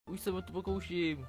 Už se o to pokouším.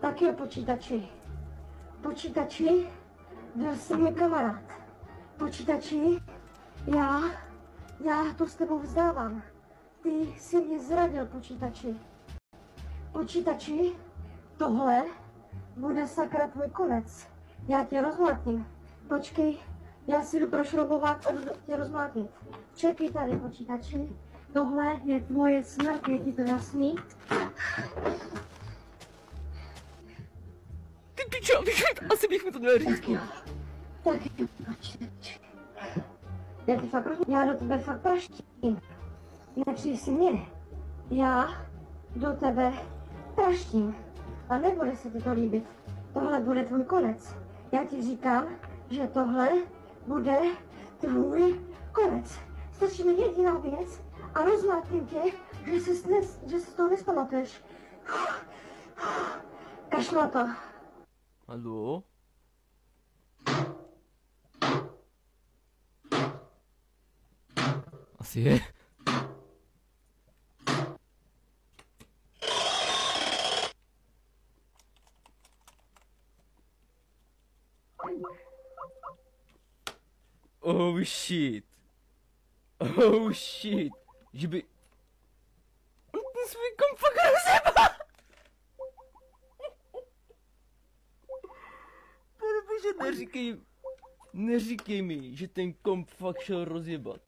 Tak jo, počítači. Počítači, byl jsi mě kamarád. Počítači, já to s tebou vzdávám. Ty jsi mě zradil, počítači. Počítači, tohle bude sakra tvůj konec. Já tě rozmlátím. Počkej, já si jdu prošroubovat a jdu tě rozmlátit. Čekej tady, počítači. Tohle je tvoje smrt, je ti to jasný? Ty pičo, asi bych mu to měl říct. Tak jo, počítači. Já do tebe fakt praštím. Nepřijď si mě. Já do tebe praštím. A nebude se ti to líbit. Tohle bude tvůj konec. Já ti říkám, že tohle bude tvůj konec. Stačí mi jediná věc a rozmlátím tě, že se toho nespamatuješ. Kašlu na to. Haló? Asi je. Oh shit. Oh shit. Že by... On ten svůj komp fakt rozjebal. Bože, neříkej mi, že ten komp fakt šel rozjebat.